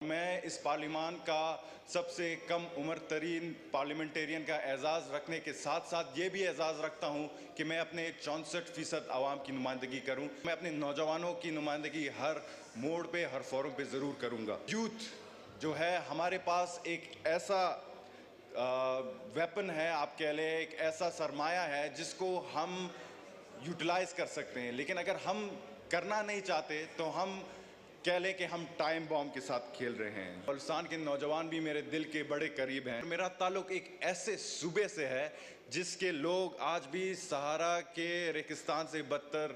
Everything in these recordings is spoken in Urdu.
میں اس پارلیمان کا سب سے کم عمر ترین پارلیمنٹیرین کا اعزاز رکھنے کے ساتھ ساتھ یہ بھی اعزاز رکھتا ہوں کہ میں اپنے 64% عوام کی نمائندگی کروں. میں اپنے نوجوانوں کی نمائندگی ہر موڑ پہ ہر فورم پہ ضرور کروں گا. یوتھ جو ہے ہمارے پاس ایک ایسا ویپن ہے، آپ کہہ لیں ایک ایسا سرمایہ ہے جس کو ہم یوٹیلائز کر سکتے ہیں، لیکن اگر ہم کرنا نہیں چاہتے تو ہم کہہ لیں کہ ہم ٹائم بام کے ساتھ کھیل رہے ہیں. بلوچستان کے نوجوان بھی میرے دل کے بڑے قریب ہیں. میرا تعلق ایک ایسے صوبے سے ہے جس کے لوگ آج بھی سہارا کے ریگستان سے بدتر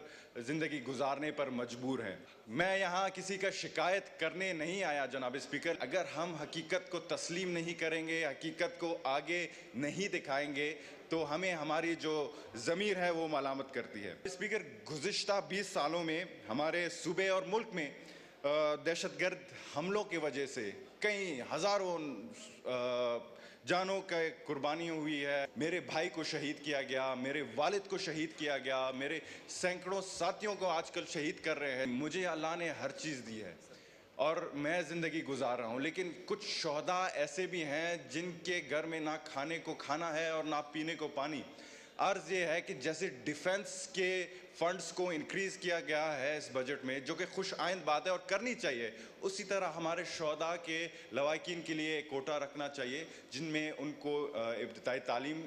زندگی گزارنے پر مجبور ہیں. میں یہاں کسی کا شکایت کرنے نہیں آیا جناب اسپیکر. اگر ہم حقیقت کو تسلیم نہیں کریں گے، حقیقت کو آگے نہیں دکھائیں گے تو ہمیں ہماری جو ضمیر ہے وہ ملامت کرتی ہے. اسپیکر، گزشتہ 20 سالوں میں ہمارے صوبے اور ملک میں دہشت گرد حملوں کی وجہ سے کئی ہزاروں جانوں کا قربانی ہوئی ہے. میرے بھائی کو شہید کیا گیا، میرے والد کو شہید کیا گیا، میرے سینکڑوں ساتھیوں کو آج کل شہید کر رہے ہیں. مجھے اللہ نے ہر چیز دی ہے اور میں زندگی گزار رہا ہوں، لیکن کچھ شہداء ایسے بھی ہیں جن کے گھر میں نہ کھانے کو کھانا ہے اور نہ پینے کو پانی. عرض یہ ہے کہ جیسے ڈیفنس کے فنڈز کو انکریز کیا گیا ہے اس بجٹ میں، جو کہ خوش آئند بات ہے اور کرنی چاہیے، اسی طرح ہمارے شہداء کے لواحقین کے لیے کوٹا رکھنا چاہیے جن میں ان کو ابتدائی تعلیم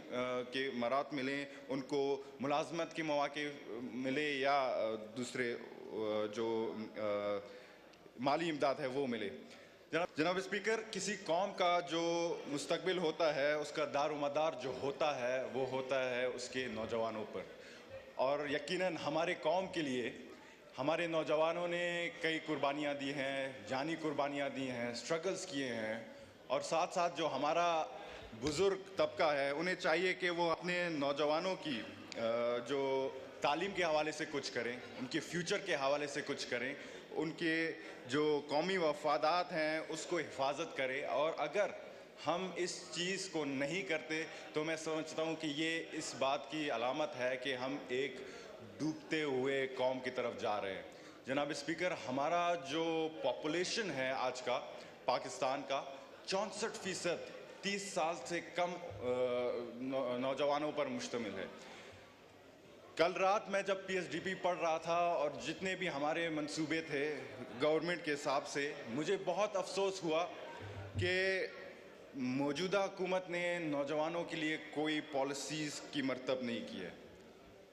کے مراحل ملیں، ان کو ملازمت کے مواقع ملے یا دوسرے جو مالی امداد ہے وہ ملے. جناب اسپیکر، کسی قوم کا جو مستقبل ہوتا ہے اس کا دار و مدار جو ہوتا ہے وہ ہوتا ہے اس کے نوجوانوں پر، اور یقیناً ہمارے قوم کے لیے ہمارے نوجوانوں نے کئی قربانیاں دی ہیں، جانی قربانیاں دی ہیں، سٹرگلز کیے ہیں، اور ساتھ ساتھ جو ہمارا بزرگ طبقہ ہے انہیں چاہیے کہ وہ اپنے نوجوانوں کی جو تعلیم کے حوالے سے کچھ کریں، ان کے فیوچر کے حوالے سے کچھ کریں، ان کے جو قومی مفادات ہیں اس کو حفاظت کرے. اور اگر ہم اس چیز کو نہیں کرتے تو میں سمجھتا ہوں کہ یہ اس بات کی علامت ہے کہ ہم ایک ڈوبتے ہوئے قوم کی طرف جا رہے ہیں. جناب اسپیکر، ہمارا جو پاپولیشن ہے آج کا پاکستان کا 64% 30 سال سے کم نوجوانوں پر مشتمل ہے. کل رات میں جب پی ایس ڈی پی پڑھ رہا تھا اور جتنے بھی ہمارے منصوبے تھے گورنمنٹ کے حساب سے، مجھے بہت افسوس ہوا کہ موجودہ حکومت نے نوجوانوں کے لیے کوئی پالیسیز کی مرتب نہیں کی ہے.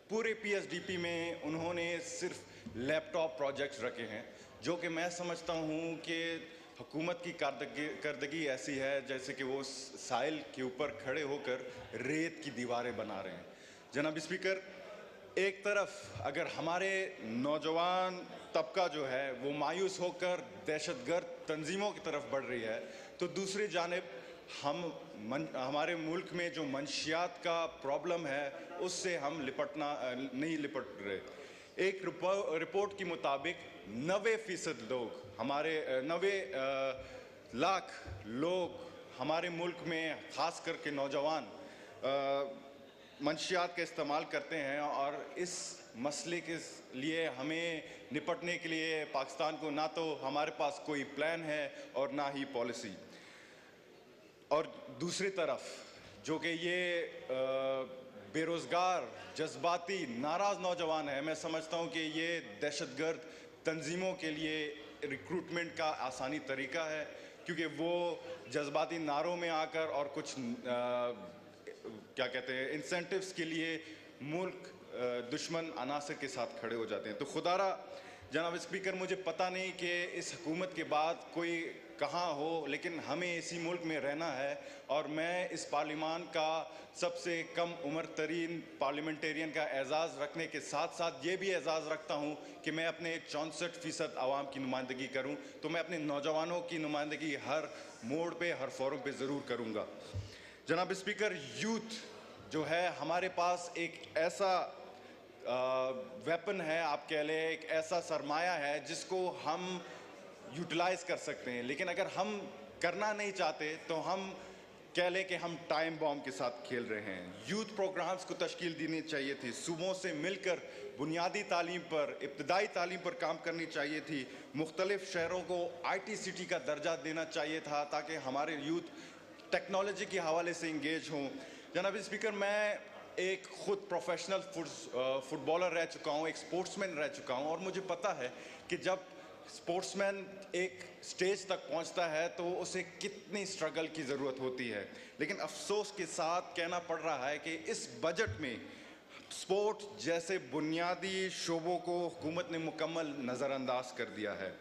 پورے پی ایس ڈی پی میں انہوں نے صرف لیپ ٹاپ پروجیکٹس رکھے ہیں، جو کہ میں سمجھتا ہوں کہ حکومت کی کارکردگی ایسی ہے جیسے کہ وہ ساحل کے اوپر کھڑے ہو کر ریت کی دیواریں بنا رہے ہیں. جناب اسپیکر، ایک طرف اگر ہمارے نوجوان طبقہ جو ہے وہ مایوس ہو کر دہشت گرد تنظیموں کی طرف بڑھ رہی ہے، تو دوسری جانب ہمارے ملک میں جو منشیات کا پرابلم ہے اس سے ہم نہیں لپٹ رہے. ایک رپورٹ کے مطابق 90% لوگ 90 لاکھ لوگ ہمارے ملک میں خاص کر کے نوجوان منشیات کا استعمال کرتے ہیں، اور اس مسئلے کے لیے ہمیں نپٹنے کے لیے پاکستان کو نہ تو ہمارے پاس کوئی پلان ہے اور نہ ہی پالیسی. اور دوسری طرف جو کہ یہ بے روزگار جذباتی ناراض نوجوان ہے، میں سمجھتا ہوں کہ یہ دہشت گرد تنظیموں کے لیے ریکروٹمنٹ کا آسانی طریقہ ہے، کیونکہ وہ جذباتی نعروں میں آ کر اور کچھ کیا کہتے ہیں انسینٹیوز کے لیے ملک دشمن عناصر کے ساتھ کھڑے ہو جاتے ہیں. تو خدا را جناب اسپیکر، مجھے پتہ نہیں کہ اس حکومت کے بعد کوئی کہاں ہو، لیکن ہمیں اسی ملک میں رہنا ہے، اور میں اس پارلیمان کا سب سے کم عمر ترین پارلیمنٹیرین کا اعزاز رکھنے کے ساتھ ساتھ یہ بھی اعزاز رکھتا ہوں کہ میں اپنے 64% عوام کی نمائندگی کروں. تو میں اپنے نوجوانوں کی نمائندگی ہر موڑ پہ ہر فورم پہ ضرور کروں گا. جناب اسپیکر، یوتھ جو ہے ہمارے پاس ایک ایسا ویپن ہے، آپ کہہ لیں ایک ایسا سرمایہ ہے جس کو ہم یوٹیلائز کر سکتے ہیں، لیکن اگر ہم کرنا نہیں چاہتے تو ہم کہہ لیں کہ ہم ٹائم بام کے ساتھ کھیل رہے ہیں. یوتھ پروگرامز کو تشکیل دینی چاہیے تھی, صوبوں سے مل کر بنیادی تعلیم پر, ابتدائی تعلیم پر کام کرنی چاہیے تھی, مختلف شہروں کو آئی ٹی سٹی کا درجہ دینا چاہیے تھا تاکہ ہمارے یوتھ ٹیکنالوجی کے حوالے سے انگیج ہوں. جناب اسپیکر, میں ایک خود پروفیشنل فٹ بالر رہ چکا ہوں, ایک سپورٹس مین رہ چکا ہوں, اور مجھے پتہ ہے کہ جب سپورٹس مین ایک سٹیج تک پہنچتا ہے تو اسے کتنی سٹرگل کی ضرورت ہوتی ہے. لیکن افسوس کے ساتھ کہنا پڑ رہا ہے کہ اس بجٹ میں سپورٹ جیسے بنیادی شعبوں کو حکومت نے مکمل نظر انداز کر دیا ہے,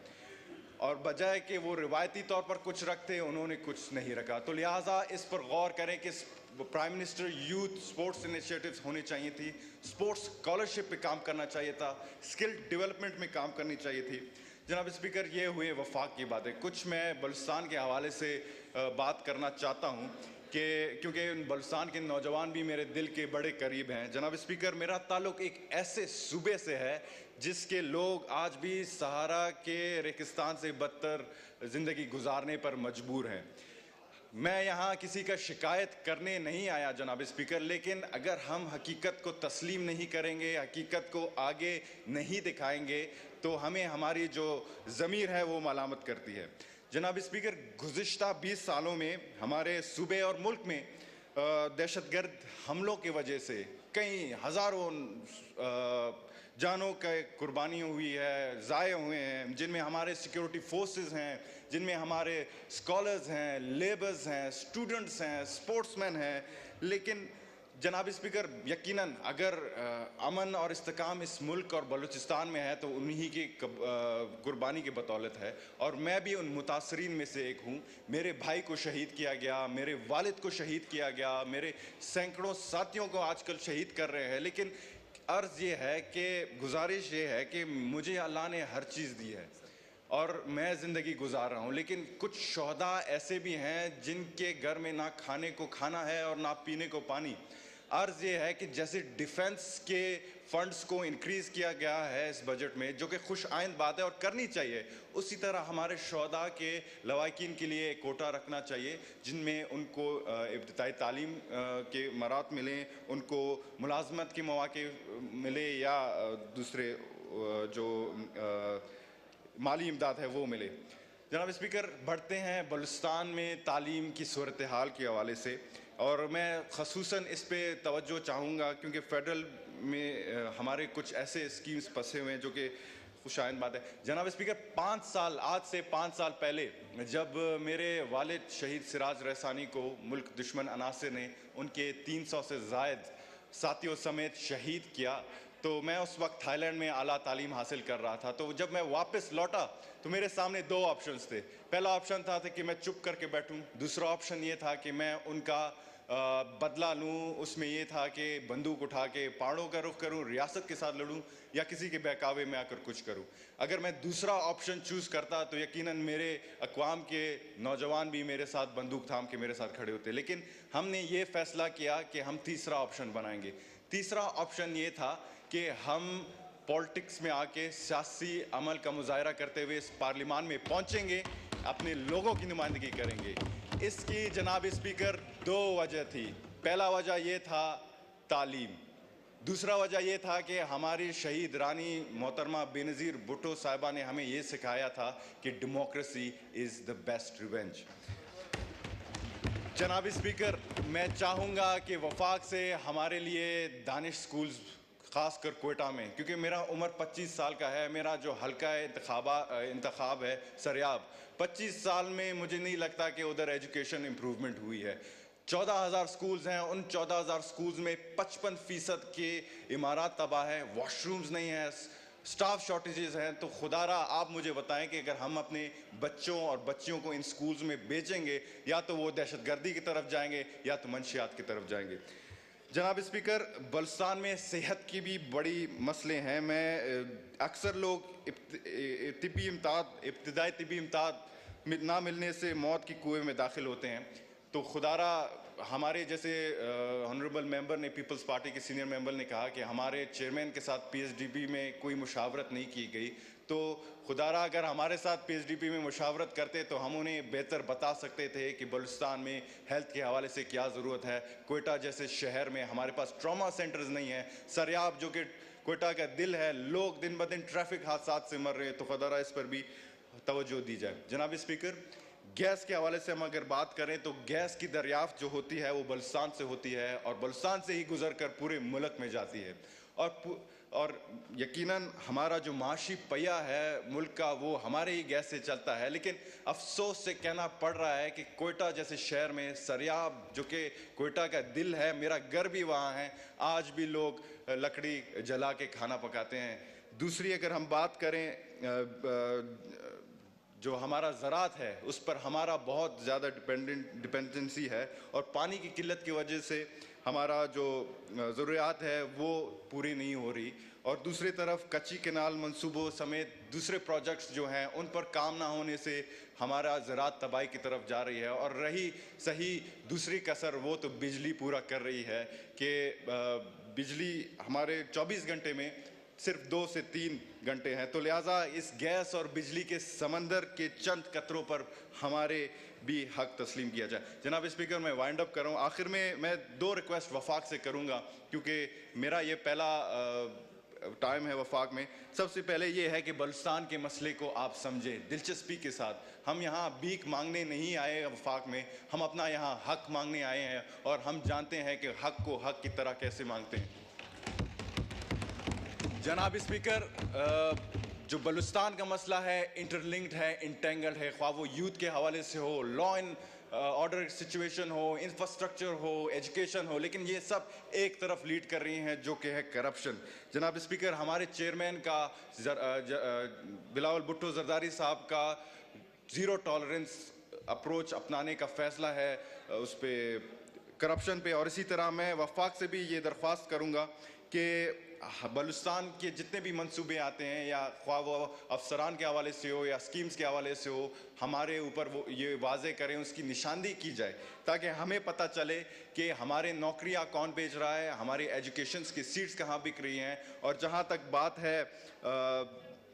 اور بجائے کہ وہ روایتی طور پر کچھ رکھتے انہوں نے کچھ نہیں رکھا. تو لہٰذا اس پر غور کریں کہ prime minister youth sports initiatives ہونی چاہیے تھی, سپورٹس اسکالرشپ پہ کام کرنا چاہیے تھا, اسکل ڈیولپمنٹ میں کام کرنی چاہیے تھی. جناب اسپیکر, یہ ہوئے وفاق کی باتیں. کچھ میں بلوچستان کے حوالے سے بات کرنا چاہتا ہوں کہ کیونکہ بلوچستان کے نوجوان بھی میرے دل کے بڑے قریب ہیں. جناب اسپیکر, میرا تعلق ایک ایسے صوبے سے ہے جس کے لوگ آج بھی صحارا کے ریگستان سے بدتر زندگی گزارنے پر مجبور ہیں. میں یہاں کسی کا شکایت کرنے نہیں آیا جناب اسپیکر, لیکن اگر ہم حقیقت کو تسلیم نہیں کریں گے, حقیقت کو آگے نہیں دکھائیں گے, تو ہمیں ہماری جو ضمیر ہے وہ ملامت کرتی ہے. جناب اسپیکر, گزشتہ 20 سالوں میں ہمارے صوبے اور ملک میں دہشت گرد حملوں کی وجہ سے کئی ہزاروں جانوں کا قربانی ہوئی ہے, ضائع ہوئے ہیں, جن میں ہمارے سیکیورٹی فورسز ہیں, جن میں ہمارے اسکالرز ہیں, لیبرز ہیں, اسٹوڈنٹس ہیں, سپورٹس مین ہیں. لیکن جناب اسپیکر, یقیناً اگر امن اور استحکام اس ملک اور بلوچستان میں ہے تو انہی کی قربانی کی بدولت ہے, اور میں بھی ان متاثرین میں سے ایک ہوں. میرے بھائی کو شہید کیا گیا, میرے والد کو شہید کیا گیا, میرے سینکڑوں ساتھیوں کو آج کل شہید کر رہے ہیں. لیکن عرض یہ ہے کہ گزارش یہ ہے کہ مجھے اللہ نے ہر چیز دی ہے اور میں زندگی گزار رہا ہوں, لیکن کچھ شہداء ایسے بھی ہیں جن کے گھر میں نہ کھانے کو کھانا ہے اور نہ پینے کو پانی. عرض یہ ہے کہ جیسے ڈیفنس کے فنڈز کو انکریز کیا گیا ہے اس بجٹ میں, جو کہ خوش آئند بات ہے اور کرنی چاہیے, اسی طرح ہمارے شہداء کے لواحقین کے لیے ایک کوٹا رکھنا چاہیے جن میں ان کو ابتدائی تعلیم کے مراحل ملیں, ان کو ملازمت کے مواقع ملے یا دوسرے جو مالی امداد ہے وہ ملے. جناب اسپیکر, بڑھتے ہیں بلوچستان میں تعلیم کی صورتحال کے حوالے سے, اور میں خصوصاً اس پہ توجہ چاہوں گا کیونکہ فیڈرل میں ہمارے کچھ ایسے اسکیمز پھنسے ہوئے ہیں جو کہ خوش آئند بات ہے. جناب اسپیکر, 5 سال, آج سے 5 سال پہلے جب میرے والد شہید سراج رحسانی کو ملک دشمن عناصر نے ان کے 300 سے زائد ساتھیوں سمیت شہید کیا, تو میں اس وقت تھائی لینڈ میں اعلیٰ تعلیم حاصل کر رہا تھا. تو جب میں واپس لوٹا تو میرے سامنے 2 آپشنز تھے. پہلا آپشن تھا کہ میں چپ کر کے بیٹھوں, دوسرا آپشن یہ تھا کہ میں ان کا بدلہ لوں. اس میں یہ تھا کہ بندوق اٹھا کے پہاڑوں کا رخ کروں, ریاست کے ساتھ لڑوں, یا کسی کے بہکاوے میں آ کر کچھ کروں. اگر میں دوسرا آپشن چوز کرتا تو یقیناً میرے اقوام کے نوجوان بھی میرے ساتھ بندوق تھام کے میرے ساتھ کھڑے ہوتے. لیکن ہم نے یہ فیصلہ کیا کہ ہم تیسرا آپشن بنائیں گے. تیسرا آپشن یہ تھا کہ ہم پولیٹکس میں آ کے سیاسی عمل کا مظاہرہ کرتے ہوئے اس پارلیمان میں پہنچیں گے, اپنے لوگوں کی نمائندگی کریں گے. اس کی جناب اسپیکر 2 وجہ تھی. پہلا وجہ یہ تھا تعلیم, دوسرا وجہ یہ تھا کہ ہماری شہید رانی محترمہ بے نظیر بھٹو صاحبہ نے ہمیں یہ سکھایا تھا کہ democracy is the best revenge. جناب اسپیکر, میں چاہوں گا کہ وفاق سے ہمارے لیے دانش سکولز, خاص کر کوئٹہ میں, کیونکہ میرا عمر 25 سال کا ہے, میرا جو حلقہ انتخاب ہے سریاب, 25 سال میں مجھے نہیں لگتا کہ ادھر ایجوکیشن امپروومنٹ ہوئی ہے. 14,000 سکولز ہیں, ان 14,000 سکولز میں 55% کے عمارات تباہ ہیں, واش رومز نہیں ہیں, سٹاف شارٹیجز ہیں. تو خدا را آپ مجھے بتائیں کہ اگر ہم اپنے بچوں اور بچیوں کو ان سکولز میں بیچیں گے, یا تو وہ دہشت گردی کی طرف جائیں گے یا تو منشیات کی طرف جائیں گے. جناب اسپیکر, بلوچستان میں صحت کی بھی بڑی مسئلے ہیں. میں اکثر لوگ ابتدائی طبی امداد نہ ملنے سے موت کی کنویں میں داخل ہوتے ہیں. تو خدا را ہمارے جیسے آنریبل ممبر نے پیپلز پارٹی کے سینئر ممبر نے کہا کہ ہمارے چیئرمین کے ساتھ پی ایس ڈی پی میں کوئی مشاورت نہیں کی گئی، تو خدا را اگر ہمارے ساتھ پی ایس ڈی پی میں مشاورت کرتے تو ہم انہیں بہتر بتا سکتے تھے کہ بلوچستان میں ہیلتھ کے حوالے سے کیا ضرورت ہے۔ کوئٹہ جیسے شہر میں ہمارے پاس ٹراما سینٹرز نہیں ہیں، سریاب جو کہ کوئٹہ کا دل ہے، لوگ دن بدن ٹریفک حادثات سے مر رہے ہیں، تو خدا را اس پر بھی توجہ دی جائے۔ جناب اسپیکر، گیس کے حوالے سے ہم اگر بات کریں تو گیس کی دریافت جو ہوتی ہے وہ بلوچستان سے ہوتی ہے، اور بلوچستان سے ہی گزر کر پورے ملک میں جاتی ہے، اور یقیناً ہمارا جو معاشی پہیہ ہے ملک کا وہ ہمارے ہی گیس سے چلتا ہے۔ لیکن افسوس سے کہنا پڑ رہا ہے کہ کوئٹہ جیسے شہر میں سریاب جو کہ کوئٹہ کا دل ہے، میرا گھر بھی وہاں ہے، آج بھی لوگ لکڑی جلا کے کھانا پکاتے ہیں۔ دوسری اگر ہم بات کریں جو ہمارا زراعت ہے اس پر ہمارا بہت زیادہ ڈپینڈنسی ہے، اور پانی کی قلت کی وجہ سے ہمارا جو ضروریات ہے وہ پوری نہیں ہو رہی، اور دوسری طرف کچی کینال منصوبوں سمیت دوسرے پروجیکٹس جو ہیں ان پر کام نہ ہونے سے ہمارا زراعت تباہی کی طرف جا رہی ہے۔ اور رہی صحیح دوسری کسر، وہ تو بجلی پورا کر رہی ہے کہ بجلی ہمارے 24 گھنٹے میں صرف 2 سے 3 گھنٹے ہیں، تو لہٰذا اس گیس اور بجلی کے سمندر کے چند قطروں پر ہمارے بھی حق تسلیم کیا جائے۔ جناب اسپیکر، میں وائنڈ اپ کر رہا ہوں، آخر میں 2 ریکویسٹ وفاق سے کروں گا کیونکہ میرا یہ پہلا ٹائم ہے وفاق میں۔ سب سے پہلے یہ ہے کہ بلوچستان کے مسئلے کو آپ سمجھیں دلچسپی کے ساتھ۔ ہم یہاں بھیک مانگنے نہیں آئے وفاق میں، ہم اپنا یہاں حق مانگنے آئے ہیں، اور ہم جانتے ہیں کہ حق کو حق کی طرح کیسے مانگتے ہیں۔ جناب اسپیکر، جو بلوچستان کا مسئلہ ہے انٹرلنکڈ ہے، انٹینگلڈ ہے، خواہ وہ یوتھ کے حوالے سے ہو، لا اینڈ آرڈر سچویشن ہو، انفراسٹرکچر ہو، ایجوکیشن ہو، لیکن یہ سب ایک طرف لیڈ کر رہی ہیں جو کہ ہے کرپشن۔ جناب اسپیکر، ہمارے چیئرمین کا بلاول بھٹو زرداری صاحب کا زیرو ٹالرنس اپروچ اپنانے کا فیصلہ ہے اس پہ کرپشن پہ، اور اسی طرح میں وفاق سے بھی یہ درخواست کروں گا کہ بلوچستان کے جتنے بھی منصوبے آتے ہیں، یا خواہ وہ افسران کے حوالے سے ہو یا اسکیمز کے حوالے سے ہو، ہمارے اوپر وہ یہ واضح کریں، اس کی نشاندہی کی جائے تاکہ ہمیں پتہ چلے کہ ہمارے نوکریاں کون بھیج رہا ہے، ہماری ایجوکیشنز کی سیٹس کہاں بک رہی ہیں۔ اور جہاں تک بات ہے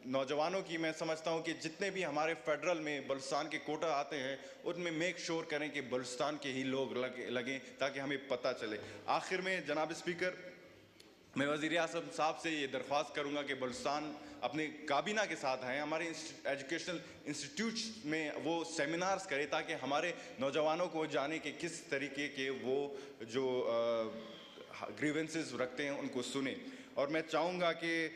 نوجوانوں کی، میں سمجھتا ہوں کہ جتنے بھی ہمارے فیڈرل میں بلوچستان کے کوٹا آتے ہیں ان میں میک شور کریں کہ بلوچستان کے ہی لوگ لگیں تاکہ ہمیں پتہ چلے۔ آخر میں جناب اسپیکر، میں وزیر اعظم صاحب سے یہ درخواست کروں گا کہ بلوچستان اپنے کابینہ کے ساتھ ہیں، ہمارے ایجوکیشنل انسٹیٹیوٹس میں وہ سیمینارز کرے تاکہ ہمارے نوجوانوں کو جانے کہ کس طریقے کے وہ جو گریونسز رکھتے ہیں ان کو سنیں۔ اور میں چاہوں گا کہ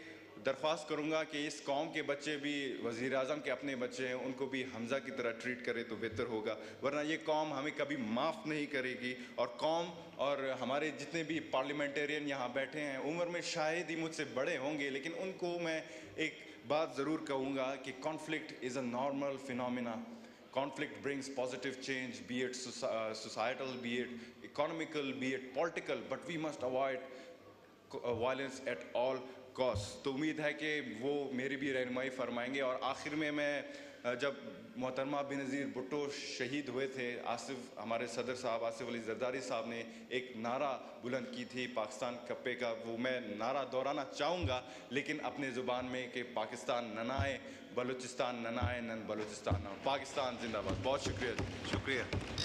درخواست کروں گا کہ اس قوم کے بچے بھی وزیر اعظم کے اپنے بچے ہیں، ان کو بھی حمزہ کی طرح ٹریٹ کرے تو بہتر ہوگا، ورنہ یہ قوم ہمیں کبھی معاف نہیں کرے گی۔ اور قوم اور ہمارے جتنے بھی پارلیمنٹیرین یہاں بیٹھے ہیں عمر میں شاید ہی مجھ سے بڑے ہوں گے، لیکن ان کو میں ایک بات ضرور کہوں گا کہ conflict is a normal phenomena. Conflict brings positive change, be it societal, be it economical, be it political, but we must avoid violence at all costs. تو امید ہے کہ وہ میری بھی رہنمائی فرمائیں گے. اور آخر میں جب محترمہ بینظیر بھٹو شہید ہوئے تھے، آصف ہمارے صدر صاحب آصف علی زرداری صاحب نے ایک نعرہ بلند کی تھی پاکستان کپے کا، وہ میں نعرہ دہرانا چاہوں گا لیکن اپنے زبان میں، کہ پاکستان ننائے بلوچستان ننائے نن بلوچستان، پاکستان زندہ باد. بہت شکریہ.